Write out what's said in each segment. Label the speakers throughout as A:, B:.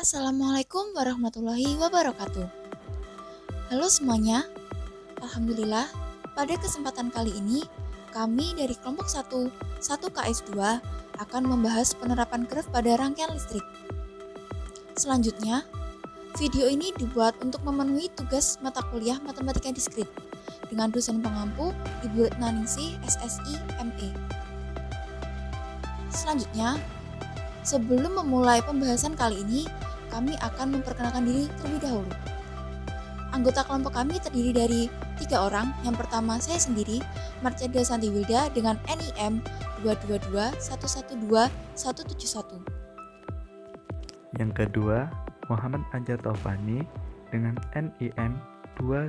A: Assalamualaikum warahmatullahi wabarakatuh. Halo semuanya, Alhamdulillah pada kesempatan kali ini kami dari kelompok 1KS2 akan membahas penerapan graf pada rangkaian listrik. Selanjutnya, video ini dibuat untuk memenuhi tugas mata kuliah Matematika Diskrit dengan dosen pengampu Ibu Retnaningsih SSI ME. Selanjutnya, sebelum memulai pembahasan kali ini, kami akan memperkenalkan diri terlebih dahulu. Anggota kelompok kami terdiri dari 3 orang. Yang pertama saya sendiri, Marceda Santiwilda dengan NIM 222112171.
B: Yang kedua, Muhammad Anjar Taufani dengan NIM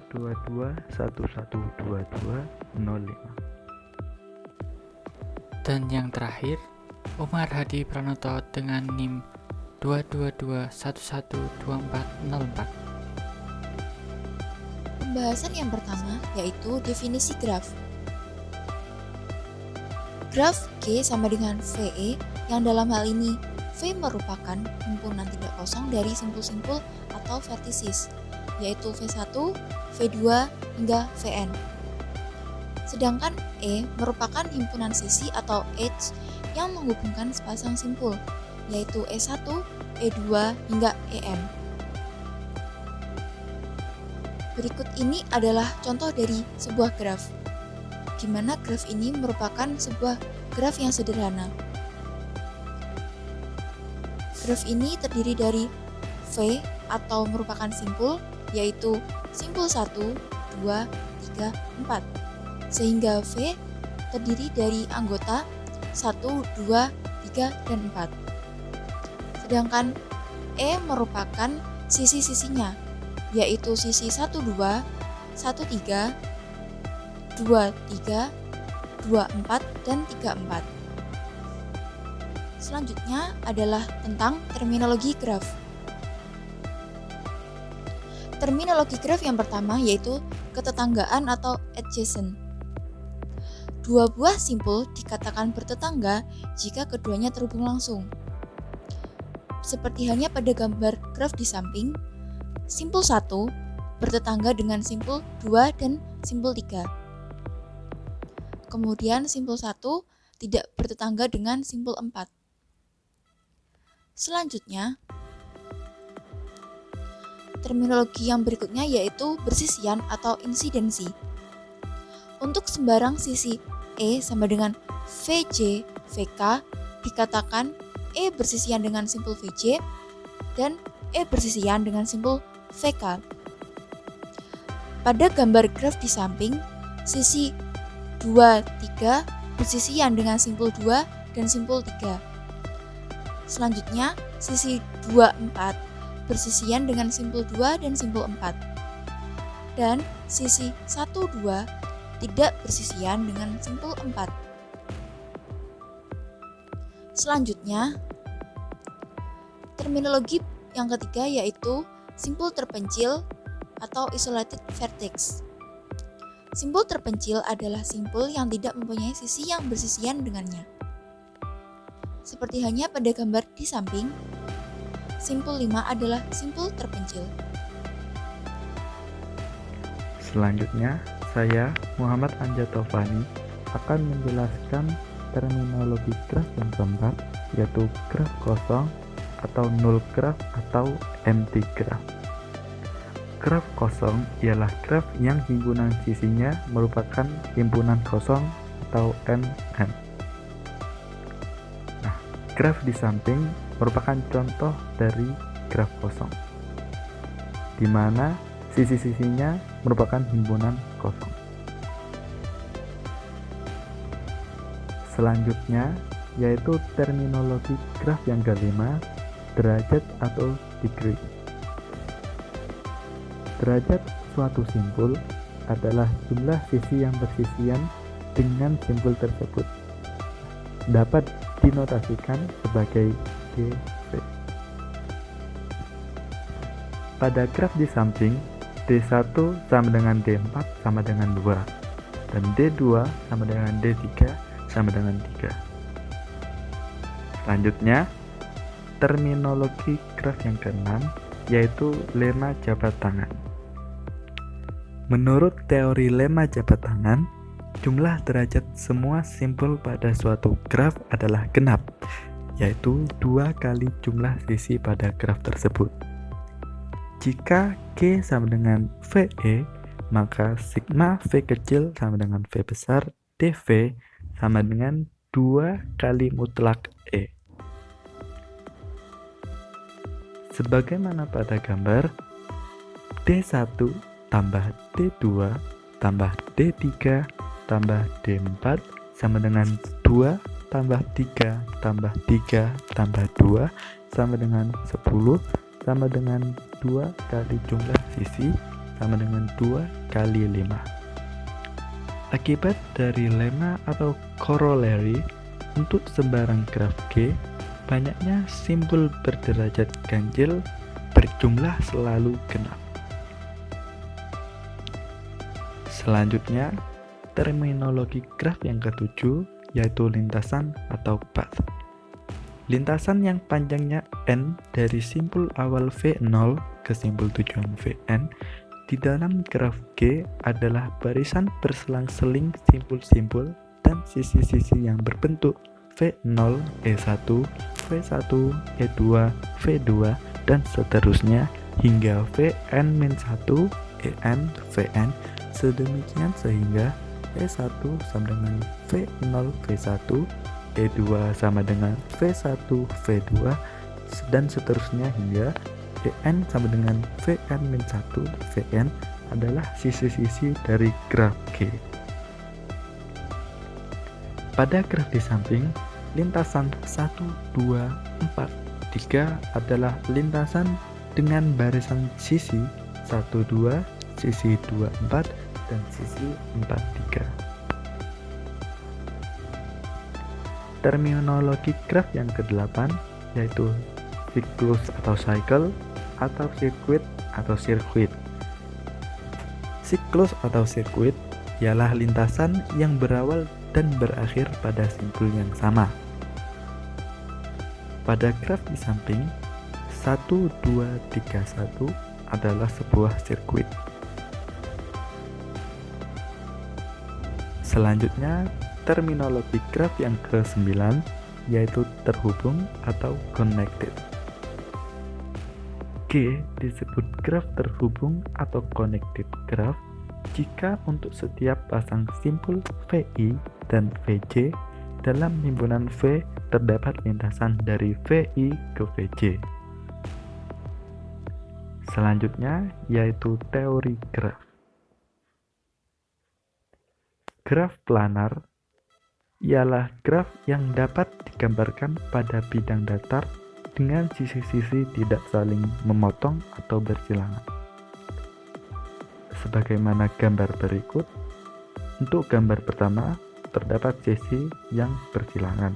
B: 222112205.
C: Dan yang terakhir, Umar Hadi Pranoto dengan NIM 222112404.
A: Pembahasan yang pertama yaitu definisi graf. Graf G sama dengan VE yang dalam hal ini V merupakan himpunan tidak kosong dari simpul-simpul atau vertisis, yaitu V1, V2, hingga Vn. Sedangkan E merupakan himpunan sisi atau edge yang menghubungkan sepasang simpul, yaitu E1, E2, hingga Em. Berikut ini adalah contoh dari sebuah graf, di mana graf ini merupakan sebuah graf yang sederhana. Graf ini terdiri dari V atau merupakan simpul, yaitu simpul 1, 2, 3, 4. Sehingga V terdiri dari anggota 1, 2, 3, dan 4. Sedangkan E merupakan sisi-sisinya, yaitu sisi 1, 2, 1, 3, 2, 3, 2, 4, dan 3, 4. Selanjutnya adalah tentang terminologi graf. Terminologi graf yang pertama yaitu ketetanggaan atau adjacent. Dua buah simpul dikatakan bertetangga jika keduanya terhubung langsung. Seperti halnya pada gambar graf di samping, simpul 1 bertetangga dengan simpul 2 dan simpul 3. Kemudian simpul 1 tidak bertetangga dengan simpul 4. Selanjutnya, terminologi yang berikutnya yaitu bersisian atau insidensi. Untuk sembarang sisi E sama dengan VJ, VK, dikatakan E bersisian dengan simpul VJ dan E bersisian dengan simpul VK. Pada gambar graf di samping, sisi 2, 3 bersisian dengan simpul 2 dan simpul 3. Selanjutnya, sisi 2, 4 bersisian dengan simpul 2 dan simpul 4. Dan sisi 1, 2 tidak bersisian dengan simpul 4. Selanjutnya, terminologi yang ketiga yaitu simpul terpencil atau isolated vertex. Simpul terpencil adalah simpul yang tidak mempunyai sisi yang bersisian dengannya. Seperti halnya pada gambar di samping, simpul 5 adalah simpul terpencil.
B: Selanjutnya, saya Muhammad Anjar Taufani akan menjelaskan terminologi graf yang keempat, yaitu graf kosong atau null graf atau empty graf. Graf kosong ialah graf yang himpunan sisinya merupakan himpunan kosong atau NN. Nah, graf di samping merupakan contoh dari graf kosong, di mana sisi-sisinya merupakan himpunan kosong. Selanjutnya yaitu terminologi graf yang kelima, derajat atau degree. Derajat suatu simpul adalah jumlah sisi yang bersisian dengan simpul tersebut. Dapat dinotasikan sebagai dV. Pada graf di samping, D1 sama dengan D4 sama dengan 2, dan D2 sama dengan D3 sama dengan 3. Selanjutnya, terminologi graf yang keenam, yaitu lemma jabat tangan. Menurut teori lemma jabat tangan, jumlah derajat semua simpul pada suatu graf adalah genap, yaitu 2 kali jumlah sisi pada graf tersebut. Jika G sama dengan VE, maka sigma V kecil sama dengan V besar dV sama dengan 2 kali mutlak E. Sebagaimana pada gambar, D1 tambah D2 tambah D3 tambah D4 sama dengan 2 tambah 3 tambah 3 tambah 2 sama dengan 10 sama dengan 2 kali jumlah sisi sama dengan 2 kali 5. Akibat dari lemma atau corollary, untuk sembarang graf G, banyaknya simbol berderajat ganjil berjumlah selalu genap. Selanjutnya, terminologi graf yang ketujuh, yaitu lintasan atau path. Lintasan yang panjangnya N dari simpul awal V0 ke simpul tujuan Vn di dalam graf G adalah barisan berselang-seling simpul-simpul dan sisi-sisi yang berbentuk V0, E1, V1, E2, V2, dan seterusnya hingga Vn-1, En, Vn, sedemikian sehingga E1 sama dengan V0, V1, E2 sama dengan V1, V2, dan seterusnya hingga En sama dengan Vn-1, Vn adalah sisi-sisi dari graf G. Pada graf di samping, lintasan 1, 2, 4, 3 adalah lintasan dengan barisan sisi 1, 2, sisi 2, 4, dan sisi 4, 3. Terminologi graf yang ke-8 yaitu siklus atau cycle atau sirkuit atau sirkuit. Siklus atau sirkuit ialah lintasan yang berawal dan berakhir pada simpul yang sama. Pada graf di samping, 1, 2, 3, 1 adalah sebuah sirkuit. Selanjutnya, terminologi graf yang ke-9 yaitu terhubung atau connected. G disebut graf terhubung atau connected graph jika untuk setiap pasang simpul VI dan VJ dalam himpunan V terdapat lintasan dari VI ke VJ. Selanjutnya yaitu teori graf. Graf planar ialah graf yang dapat digambarkan pada bidang datar dengan sisi-sisi tidak saling memotong atau bersilangan. Sebagaimana gambar berikut, untuk gambar pertama terdapat sisi yang bersilangan,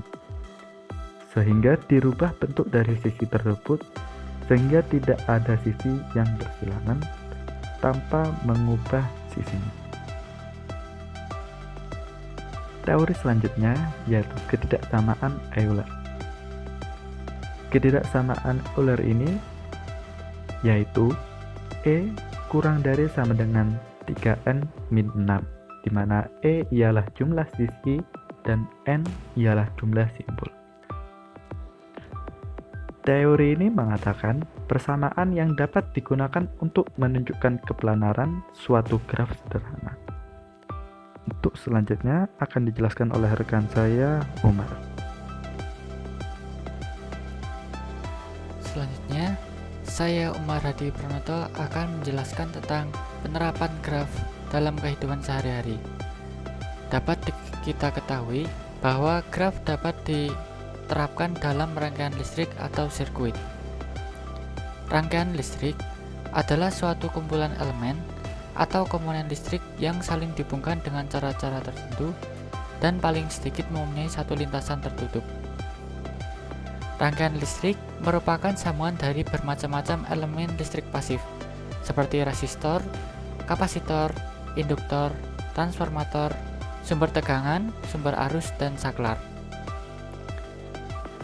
B: sehingga dirubah bentuk dari sisi tersebut sehingga tidak ada sisi yang bersilangan tanpa mengubah sisinya. Teori selanjutnya yaitu ketidaksamaan Euler. Ketidaksamaan Euler ini yaitu E kurang dari sama dengan 3n min 6, di mana E ialah jumlah sisi dan N ialah jumlah simpul. Teori ini mengatakan persamaan yang dapat digunakan untuk menunjukkan keplanaran suatu graf sederhana. Untuk selanjutnya akan dijelaskan oleh rekan saya, Umar.
C: Selanjutnya, saya Umar Hadi Pranoto akan menjelaskan tentang penerapan graf dalam kehidupan sehari-hari. Dapat kita ketahui bahwa graf dapat diterapkan dalam rangkaian listrik atau sirkuit. Rangkaian listrik adalah suatu kumpulan elemen atau komponen listrik yang saling dihubungkan dengan cara-cara tertentu dan paling sedikit mempunyai satu lintasan tertutup. Rangkaian listrik merupakan sambungan dari bermacam-macam elemen listrik pasif, seperti resistor, kapasitor, induktor, transformator, sumber tegangan, sumber arus, dan saklar.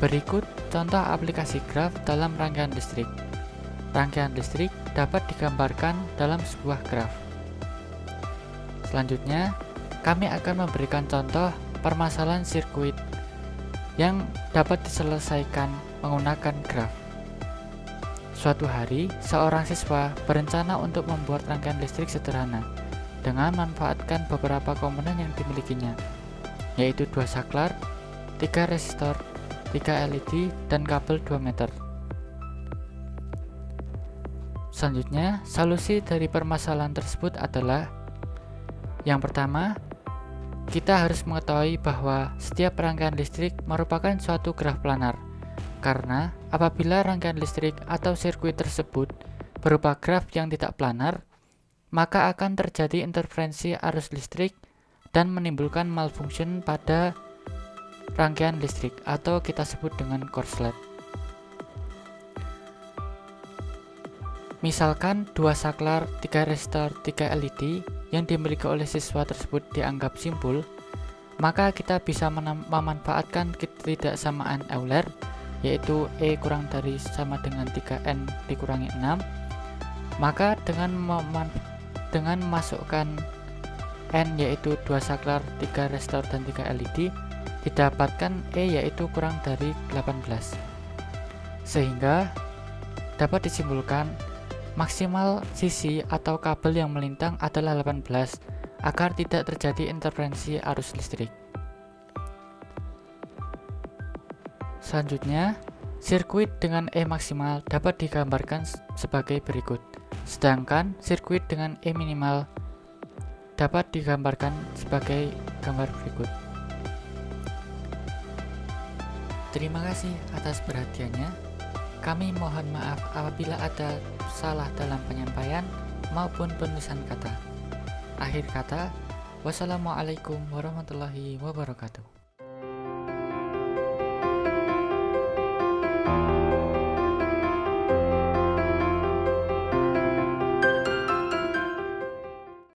C: Berikut contoh aplikasi graf dalam rangkaian listrik. Rangkaian listrik dapat digambarkan dalam sebuah graf. Selanjutnya, kami akan memberikan contoh permasalahan sirkuit yang dapat diselesaikan menggunakan graf. Suatu hari, seorang siswa berencana untuk membuat rangkaian listrik sederhana dengan memanfaatkan beberapa komponen yang dimilikinya, yaitu 2 saklar, 3 resistor, 3 LED, dan kabel 2 meter. Selanjutnya, solusi dari permasalahan tersebut adalah: yang pertama, kita harus mengetahui bahwa setiap rangkaian listrik merupakan suatu graf planar, karena apabila rangkaian listrik atau sirkuit tersebut berupa graf yang tidak planar, maka akan terjadi interferensi arus listrik dan menimbulkan malfunction pada rangkaian listrik atau kita sebut dengan korslet. Misalkan 2 saklar, 3 resistor, 3 LED yang dimiliki oleh siswa tersebut dianggap simpul, maka kita bisa memanfaatkan ketidaksamaan Euler, yaitu E kurang dari sama dengan 3N dikurangi 6. Maka dengan memasukkan N yaitu 2 saklar, 3 resistor, dan 3 LED, didapatkan E yaitu kurang dari 18. Sehingga dapat disimpulkan maksimal sisi atau kabel yang melintang adalah 18 agar tidak terjadi interferensi arus listrik. Selanjutnya, sirkuit dengan E maksimal dapat digambarkan sebagai berikut, sedangkan sirkuit dengan E minimal dapat digambarkan sebagai gambar berikut. Terima kasih atas perhatiannya. Kami mohon maaf apabila ada salah dalam penyampaian maupun penulisan kata. Akhir kata, wassalamualaikum warahmatullahi wabarakatuh.